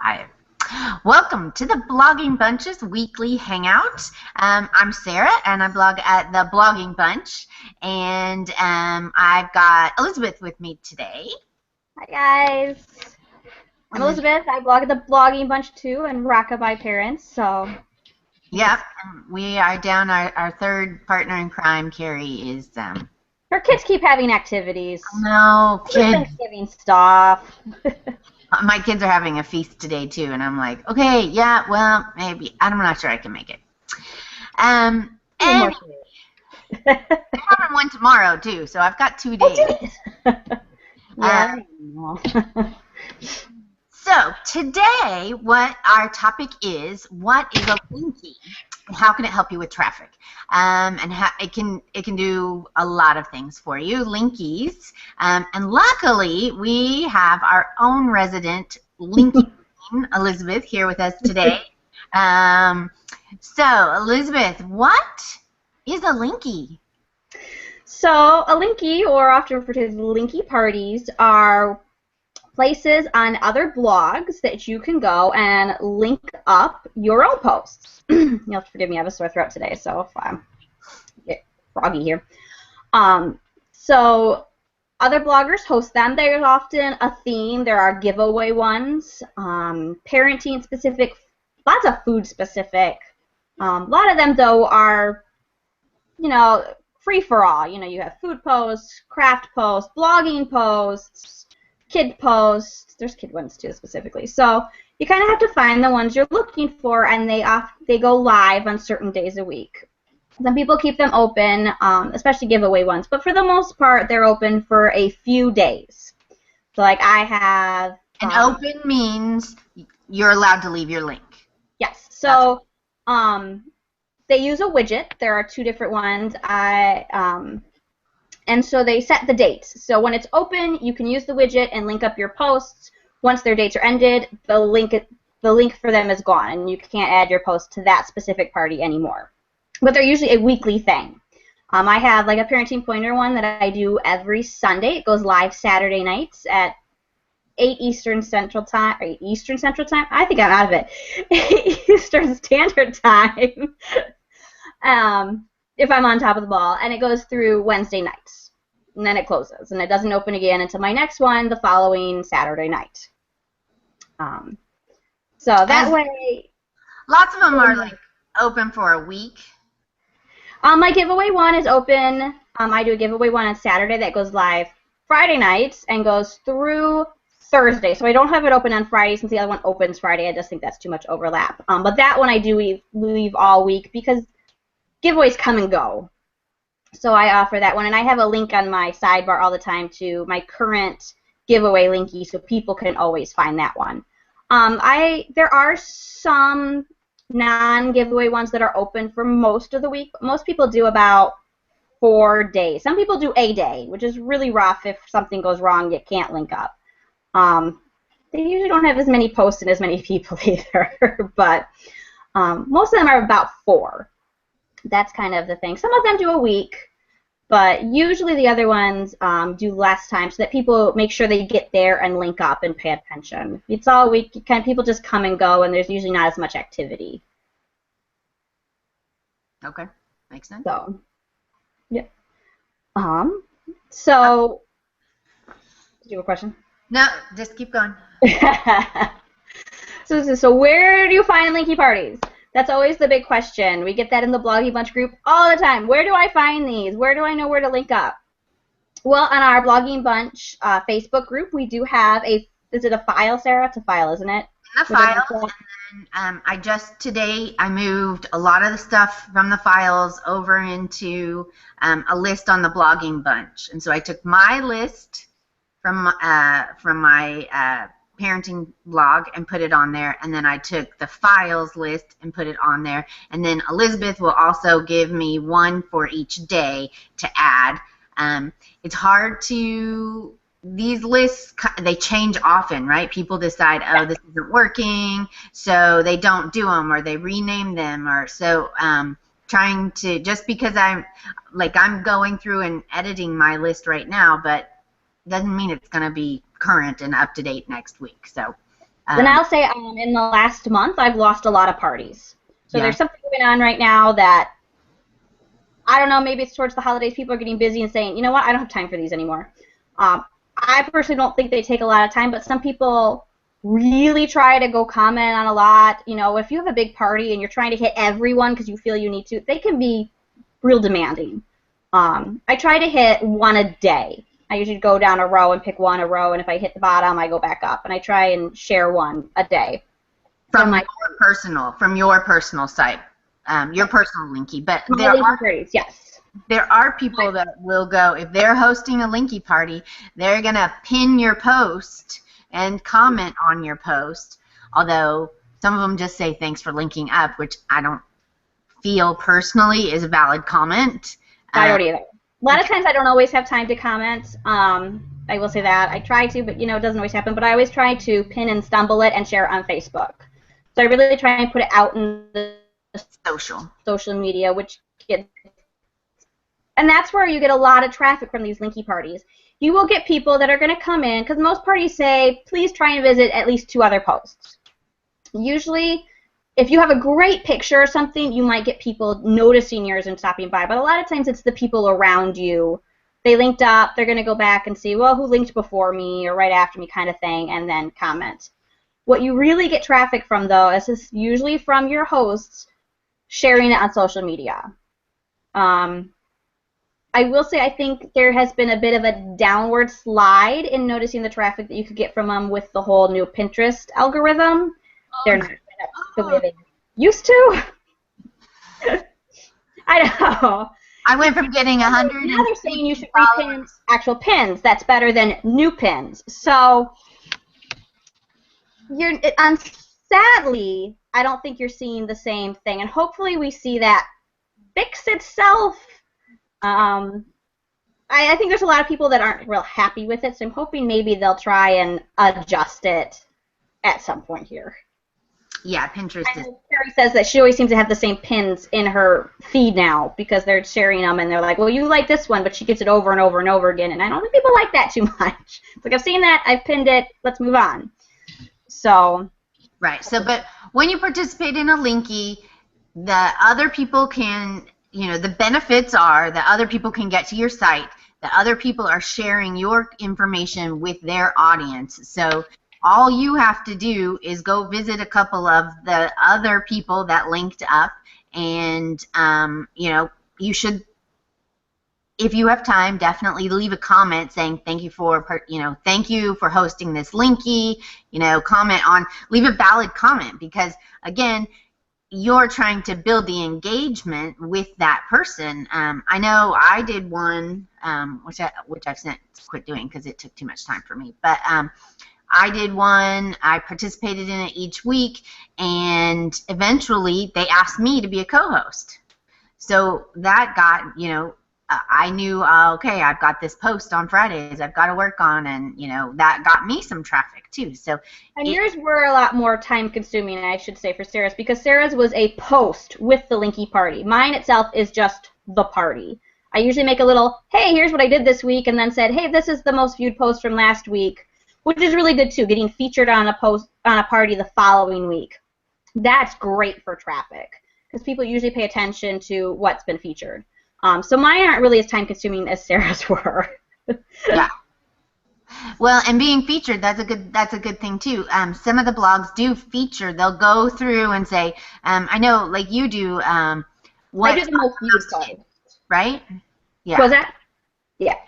Hi. Welcome to the Blogging Bunch's weekly hangout. I'm Sarah, and I blog at the Blogging Bunch, and I've got Elizabeth with me today. Hi guys, I'm Eliz- Elizabeth. I blog at the Blogging Bunch too and Rockabye Parents. So Yep, and we are down. Our third partner in crime, Carrie, is her kids keep having activities, no kids. Thanksgiving stuff. My kids are having a feast today too, and I'm like, okay, yeah, well, maybe I'm not sure I can make it. And More I'm having one tomorrow too, so I've got 2 days. Yeah. So today, what our topic is: what is a Linky, and how can it help you with traffic? And how it can do a lot of things for you, Linkies. And luckily, we have our own resident Linky queen, Elizabeth, here with us today. So Elizabeth, what is a Linky? So a Linky, or often referred to as Linky parties, are places on other blogs that you can go and link up your own posts. You'll have to forgive me, I have a sore throat today, so if I get froggy here. So other bloggers host them. There's often a theme. There are giveaway ones, parenting specific, lots of food specific. A lot of them, though, are, free for all. You have food posts, craft posts, blogging posts, kid posts. There's kid ones too specifically. So you kind of have to find the ones you're looking for, and they go live on certain days a week. Some people keep them open, especially giveaway ones, but for the most part, they're open for a few days. So like I have... And open means you're allowed to leave your link. Yes. So they use a widget. There are two different ones. And so they set the dates. So when it's open, you can use the widget and link up your posts. Once their dates are ended, the link for them is gone, and you can't add your post to that specific party anymore. But they're usually a weekly thing. I have like a parenting pointer one that I do every Sunday. It goes live Saturday nights at 8 Eastern Central Time. 8 Eastern Central Time? I think I'm out of it. 8 Eastern Standard Time. If I'm on top of the ball, and it goes through Wednesday nights, and then it closes, and it doesn't open again until my next one the following Saturday night. So that way... Lots of them are like open for a week. My giveaway one is open. I do a giveaway one on Saturday that goes live Friday nights and goes through Thursday. So I don't have it open on Friday since the other one opens Friday. I just think that's too much overlap. But that one I do leave all week because giveaways come and go. So I offer that one, and I have a link on my sidebar all the time to my current giveaway Linky, so people can always find that one. There are some non-giveaway ones that are open for most of the week. Most people do about 4 days. Some people do a day, which is really rough if something goes wrong, you can't link up. They usually don't have as many posts and as many people either, but most of them are about 4. That's kind of the thing. Some of them do a week, but usually the other ones do less time so that people make sure they get there and link up and pay attention. It's all week. People just come and go, and there's usually not as much activity. Okay, makes sense. So, yeah. So, did you have a question? No, just keep going. So where do you find Linky parties? That's always the big question. We get that in the Blogging Bunch group all the time. Where do I find these? Where do I know where to link up? Well, on our Blogging Bunch Facebook group, we do have is it a file, Sarah? It's a file, isn't it? The files, and then today I moved a lot of the stuff from the files over into a list on the Blogging Bunch. And so I took my list from my parenting blog and put it on there, and then I took the files list and put it on there, and then Elizabeth will also give me one for each day to add. It's hard to, these lists, they change often, right? People decide, oh, this isn't working, so they don't do them, or they rename them, or so trying to, just because I'm going through and editing my list right now, but doesn't mean it's going to be current and up to date next week. So Then I'll say in the last month, I've lost a lot of parties. So Yeah. there's something going on right now that, I don't know, maybe it's towards the holidays, people are getting busy and saying, you know what, I don't have time for these anymore. I personally don't think they take a lot of time, but some people really try to go comment on a lot. You know, if you have a big party and you're trying to hit everyone because you feel you need to, they can be real demanding. I try to hit one a day. I usually go down a row and pick one a row, and if I hit the bottom, I go back up, and I try and share one a day. From your personal site, your personal Linky. But there are people that will go, if they're hosting a Linky party, they're gonna pin your post and comment on your post. Although some of them just say thanks for linking up, which I don't feel personally is a valid comment. I don't either. A lot of times I don't always have time to comment. I will say that. I try to, but, you know, it doesn't always happen. But I always try to pin and stumble it and share it on Facebook. So I really try and put it out in the social media, which gets... And that's where you get a lot of traffic from these Linky parties. You will get people that are going to come in, because most parties say, please try and visit at least 2 other posts. Usually, if you have a great picture or something, you might get people noticing yours and stopping by. But a lot of times it's the people around you. They linked up, they're going to go back and see, well, who linked before me or right after me kind of thing, and then comment. What you really get traffic from, though, is usually from your hosts sharing it on social media. I will say I think there has been a bit of a downward slide in noticing the traffic that you could get from them with the whole new Pinterest algorithm. They're not the way they used to. I know. I went from getting 100. Now they're saying you should repin actual pins. That's better than new pins. So sadly, I don't think you're seeing the same thing, and hopefully we see that fix itself. I think there's a lot of people that aren't real happy with it, so I'm hoping maybe they'll try and adjust it at some point here. Yeah, Pinterest is... Carrie says that she always seems to have the same pins in her feed now because they're sharing them, and they're like, well, you like this one, but she gets it over and over and over again, and I don't think people like that too much. It's like, I've seen that, I've pinned it, let's move on. So... Right, so, but when you participate in a Linky, the other people can... You know, the benefits are that other people can get to your site, that other people are sharing your information with their audience. So all you have to do is go visit a couple of the other people that linked up, and, you know, you should, if you have time, definitely leave a comment saying thank you for, you know, thank you for hosting this Linky, you know, leave a valid comment, because, again, you're trying to build the engagement with that person. I know I did one, which I've since quit doing because it took too much time for me. But I did one. I participated in it each week, and eventually they asked me to be a co-host. So that got, you know, I knew, okay, I've got this post on Fridays I've got to work on, and, you know, that got me some traffic too. So, and yours were a lot more time consuming, I should say, for Sarah's, because Sarah's was a post with the Linky party. Mine itself is just the party. I usually make a little, hey, here's what I did this week, and then said, hey, this is the most viewed post from last week, which is really good too, getting featured on a post on a party the following week. That's great for traffic, because people usually pay attention to what's been featured. So mine aren't really as time-consuming as Sarah's were. Yeah. Well, and being featured, that's a good thing too. Some of the blogs do feature. They'll go through and say, I know, like you do. I do the most viewed post. Right? Yeah. Was that? Yeah.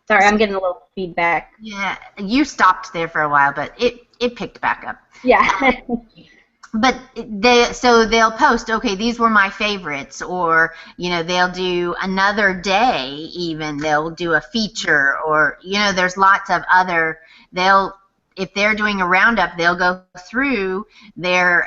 Sorry, I'm getting a little feedback. Yeah, you stopped there for a while, but it picked back up. Yeah. But they'll post, okay, these were my favorites, or, you know, they'll do another day, even they'll do a feature, or, you know, there's lots of other, if they're doing a roundup, they'll go through their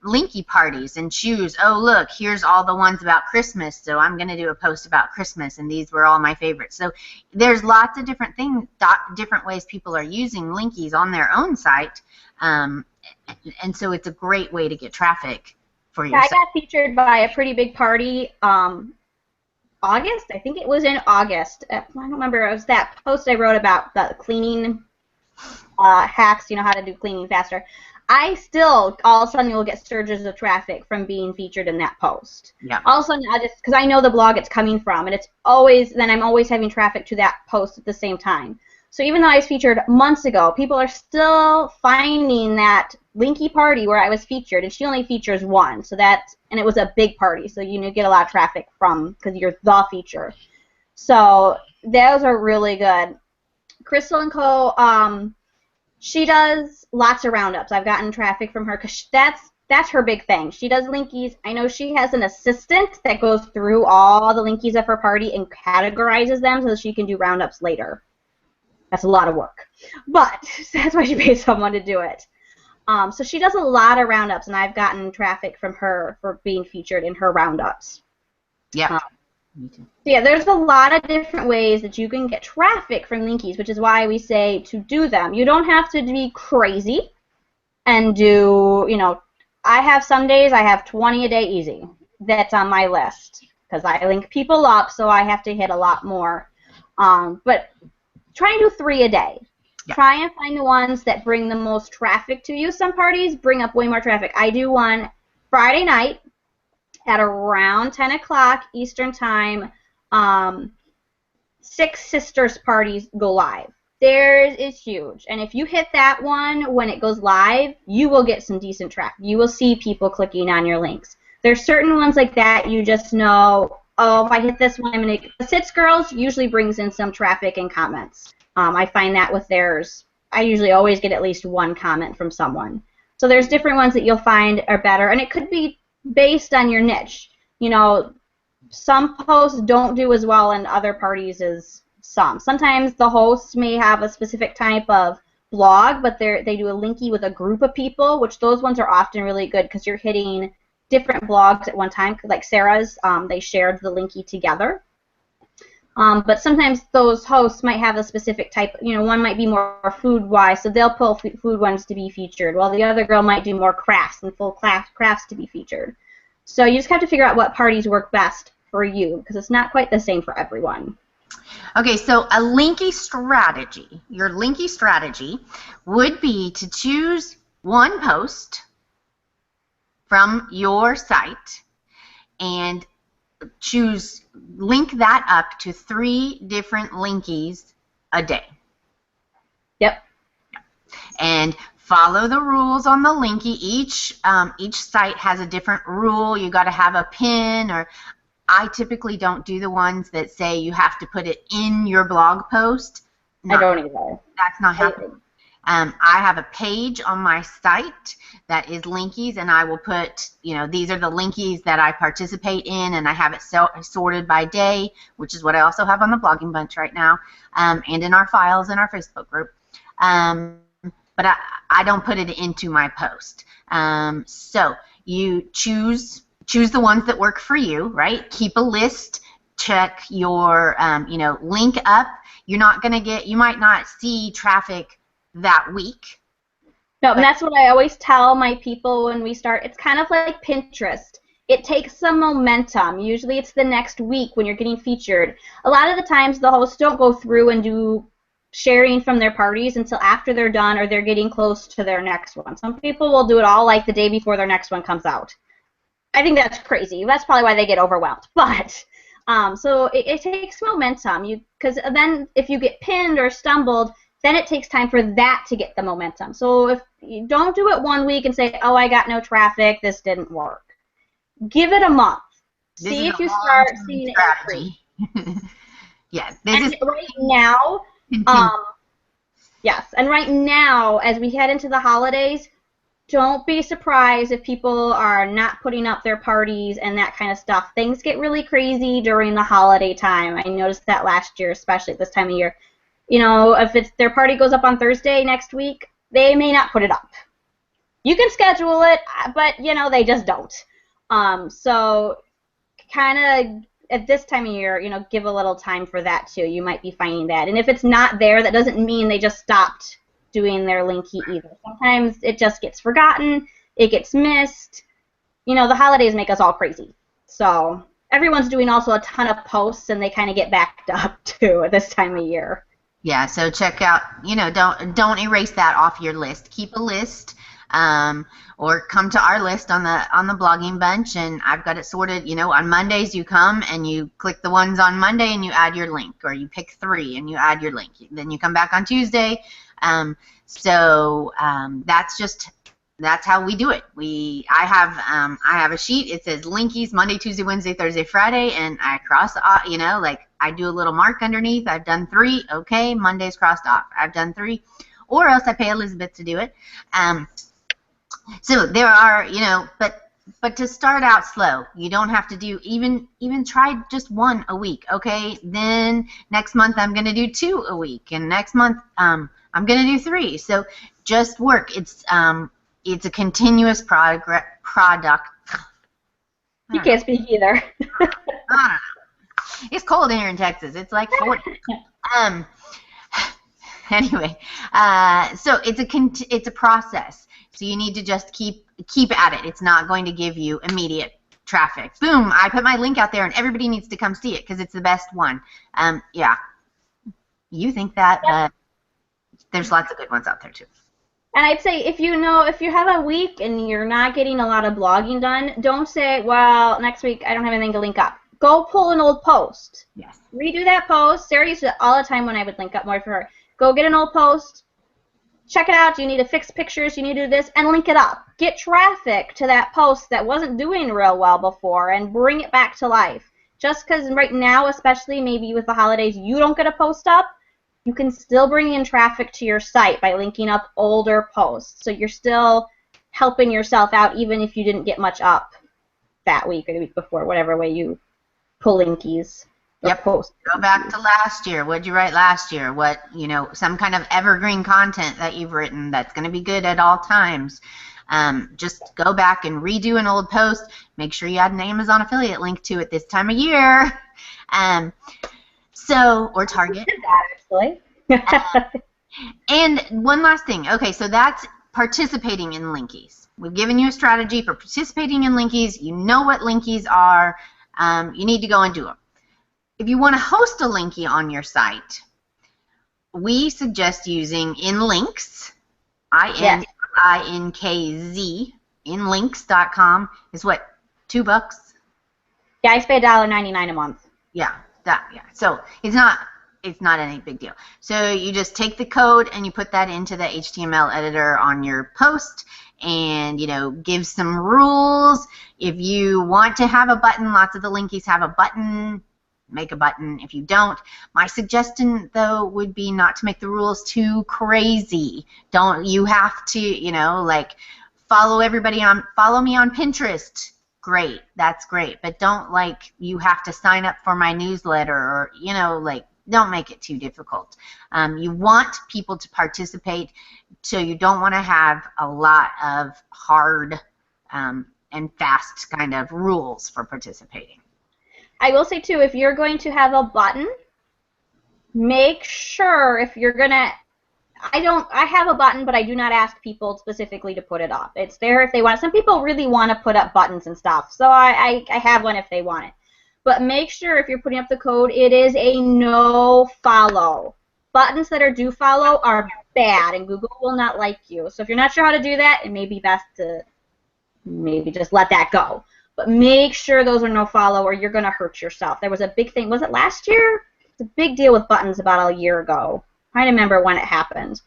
Linky parties and choose, oh, look, here's all the ones about Christmas, so I'm going to do a post about Christmas, and these were all my favorites. So there's lots of different things, different ways people are using Linkies on their own site. And so it's a great way to get traffic for yourself. I got featured by a pretty big party August. I think it was in August. I don't remember. It was that post I wrote about the cleaning hacks, how to do cleaning faster, I still, all of a sudden, you'll get surges of traffic from being featured in that post. Yeah. All of a sudden, because I know the blog it's coming from, and I'm always having traffic to that post at the same time. So even though I was featured months ago, people are still finding that Linky party where I was featured, and she only features one, and it was a big party, so you get a lot of traffic because you're the feature. So those are really good. Crystal & Co., she does lots of roundups. I've gotten traffic from her because that's her big thing. She does Linkies. I know she has an assistant that goes through all the Linkies of her party and categorizes them so that she can do roundups later. That's a lot of work. But that's why she pays someone to do it. So she does a lot of roundups, and I've gotten traffic from her for being featured in her roundups. Yeah. Me too. Yeah, there's a lot of different ways that you can get traffic from Linkies, which is why we say to do them. You don't have to be crazy and do, I have some days I have 20 a day easy. That's on my list because I link people up, so I have to hit a lot more. But try and do 3 a day. Yeah. Try and find the ones that bring the most traffic to you. Some parties bring up way more traffic. I do one Friday night at around 10 o'clock Eastern Time. 6 Sisters parties go live. Theirs is huge. And if you hit that one when it goes live, you will get some decent traffic. You will see people clicking on your links. There's certain ones like that you just know, oh, if I hit this one, I'm going to... The Sits Girls usually brings in some traffic and comments. I find that with theirs. I usually always get at least one comment from someone. So there's different ones that you'll find are better. And it could be based on your niche. Some posts don't do as well in other parties as some. Sometimes the hosts may have a specific type of blog, but they do a Linky with a group of people, which those ones are often really good because you're hitting different blogs at one time. Like Sarah's, they shared the Linky together. But sometimes those hosts might have a specific type. One might be more food-wise, so they'll pull food ones to be featured, while the other girl might do more crafts and full crafts to be featured. So you just have to figure out what parties work best for you, because it's not quite the same for everyone. Okay, so a Linky strategy, your Linky strategy would be to choose one post from your site and link that up to 3 different Linkies a day. Yep. And follow the rules on the Linky. Each site has a different rule. You got to have a pin, or I typically don't do the ones that say you have to put it in your blog post. I don't either. That's not happening. I have a page on my site that is Linkies, and I will put, these are the Linkies that I participate in, and I have it sorted by day, which is what I also have on the blogging bunch right now, and in our files in our Facebook group. But I don't put it into my post. So you choose the ones that work for you, right? Keep a list. Check your, link up. You might not see traffic that week. No, and that's what I always tell my people when we start. It's kind of like Pinterest. It takes some momentum. Usually it's the next week when you're getting featured. A lot of the times the hosts don't go through and do sharing from their parties until after they're done or they're getting close to their next one. Some people will do it all like the day before their next one comes out. I think that's crazy. That's probably why they get overwhelmed. But so it takes momentum. Because then if you get pinned or stumbled, then it takes time for that to get the momentum. So if you don't do it one week and say, oh, I got no traffic, this didn't work. Give it a month. See if you start seeing it increase. Yes. Right now, yes, and right now, as we head into the holidays, don't be surprised if people are not putting up their parties and that kind of stuff. Things get really crazy during the holiday time. I noticed that last year, especially at this time of year. If their party goes up on Thursday next week, they may not put it up. You can schedule it, but, they just don't. So kind of at this time of year, give a little time for that, too. You might be finding that. And if it's not there, that doesn't mean they just stopped doing their Linky either. Sometimes it just gets forgotten. It gets missed. The holidays make us all crazy. So everyone's doing also a ton of posts, and they kind of get backed up, too, at this time of year. Yeah, so check out, don't erase that off your list. Keep a list, or come to our list on the blogging bunch, and I've got it sorted. On Mondays you come and you click the ones on Monday and you add your link, or you pick 3 and you add your link. Then you come back on Tuesday. That's how we do it. I have a sheet. It says Linkies Monday, Tuesday, Wednesday, Thursday, Friday, and I cross off. I do a little mark underneath. I've done 3. Okay, Monday's crossed off. I've done 3, or else I pay Elizabeth to do it. So there are, but to start out slow. You don't have to do even try just 1 a week. Okay, then next month I'm going to do 2 a week, and next month I'm going to do 3. So just work. It's a continuous product. You can't speak either. I don't know. It's cold here in Texas. It's like 40. Anyway, so it's a process. So you need to just keep at it. It's not going to give you immediate traffic. Boom! I put my link out there, and everybody needs to come see it because it's the best one. Yeah, you think that, but there's lots of good ones out there too. And I'd say if you have a week and you're not getting a lot of blogging done, don't say, well, next week I don't have anything to link up. Go pull an old post. Yes. Redo that post. Sarah used to do it all the time when I would link up more for her. Go get an old post, check it out. Do you need to fix pictures? You need to do this, and link it up. Get traffic to that post that wasn't doing real well before and bring it back to life. Just because right now, especially maybe with the holidays, you don't get a post up, you can still bring in traffic to your site by linking up older posts. So you're still helping yourself out even if you didn't get much up that week or the week before, whatever way you pull linkies. Yep. Post. Go back to last year. What did you write last year? What, some kind of evergreen content that you've written that's going to be good at all times. Just go back and redo an old post. Make sure you add an Amazon affiliate link to it this time of year. Or Target. Actually. And one last thing. Okay, so that's participating in Linkies. We've given you a strategy for participating in Linkies. You know what Linkies are. You need to go and do them. If you want to host a Linky on your site, we suggest using InLinks, INKZ, inlinks.com. Is what, $2? Yeah, I pay $1.99 a month. Yeah. So it's not any big deal. So you just take the code and you put that into the HTML editor on your post, and give some rules. If you want to have a button, lots of the Linkies have a button. Make a button. If you don't, my suggestion though would be not to make the rules too crazy. You have to follow me on Pinterest. Great, that's great, but don't you have to sign up for my newsletter, or don't make it too difficult. You want people to participate, so you don't want to have a lot of hard and fast kind of rules for participating. I will say too, if you're going to have a button, make sure if you're gonna. I have a button, but I do not ask people specifically to put it up. It's there if they want it. Some people really want to put up buttons and stuff, so I have one if they want it. But make sure if you're putting up the code, it is a no follow. Buttons that are do follow are bad, and Google will not like you. So if you're not sure how to do that, it may be best to maybe just let that go. But make sure those are no follow, or you're going to hurt yourself. There was a big thing. Was it last year? It's a big deal with buttons about a year ago. I don't remember when it happened.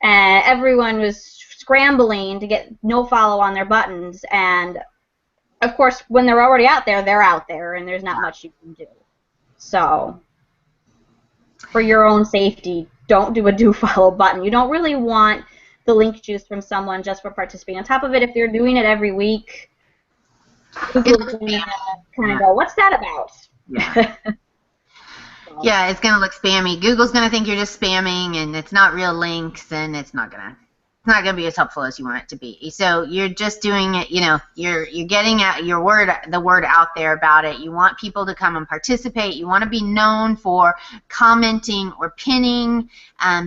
And everyone was scrambling to get no follow on their buttons. And, of course, when they're already out there, they're out there, and there's not much you can do. So, for your own safety, don't do a do follow button. You don't really want the link juice from someone just for participating. On top of it, if they're doing it every week, Google's going to kind of go, what's that about? Yeah. Yeah, it's going to look spammy. Google's going to think you're just spamming, and it's not real links, and it's not going to be as helpful as you want it to be. So you're just doing it, you're getting the word out there about it. You want people to come and participate. You want to be known for commenting or pinning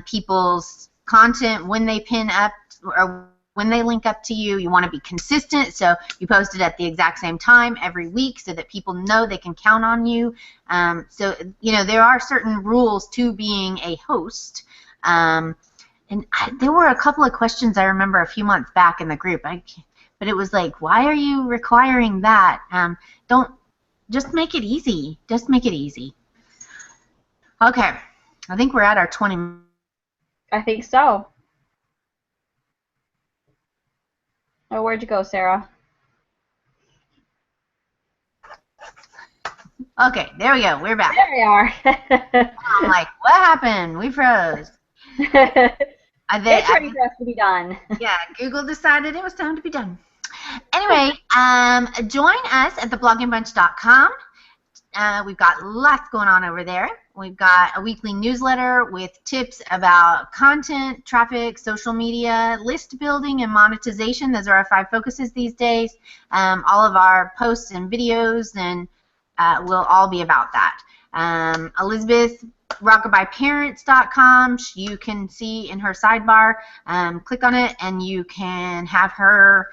people's content when they pin up or when they link up to you. You want to be consistent, so you post it at the exact same time every week so that people know they can count on you. So, there are certain rules to being a host. There were a couple of questions I remember a few months back in the group. But it was like, why are you requiring that? Just make it easy. Just make it easy. Okay, I think we're at our 20 minutes. I think so. Oh, where'd you go, Sarah? Okay, there we go. We're back. There we are. I'm like, what happened? We froze. It's ready for us to be done. Yeah, Google decided it was time to be done. Anyway, join us at thebloggingBunch.com. We've got lots going on over there. We've got a weekly newsletter with tips about content, traffic, social media, list building, and monetization. Those are our 5 focuses these days. All of our posts and videos and will all be about that. Elizabeth, rockabyeparents.com. You can see in her sidebar, click on it, and you can have her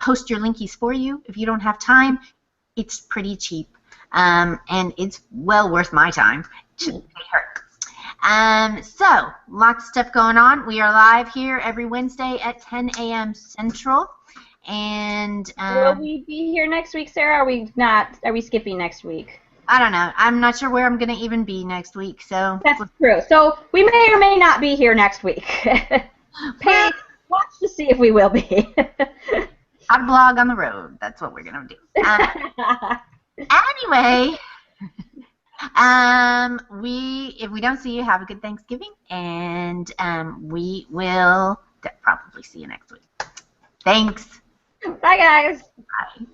post your linkies for you. If you don't have time, it's pretty cheap. And it's well worth my time to pay her. So, lots of stuff going on. We are live here every Wednesday at 10 a.m. Central. And will we be here next week, Sarah? Are we not? Are we skipping next week? I don't know. I'm not sure where I'm going to even be next week. So that's true. So we may or may not be here next week. Watch to see if we will be. I'd blog on the road. That's what we're going to do. Anyway, if we don't see you, have a good Thanksgiving, and we will probably see you next week. Thanks. Bye, guys. Bye.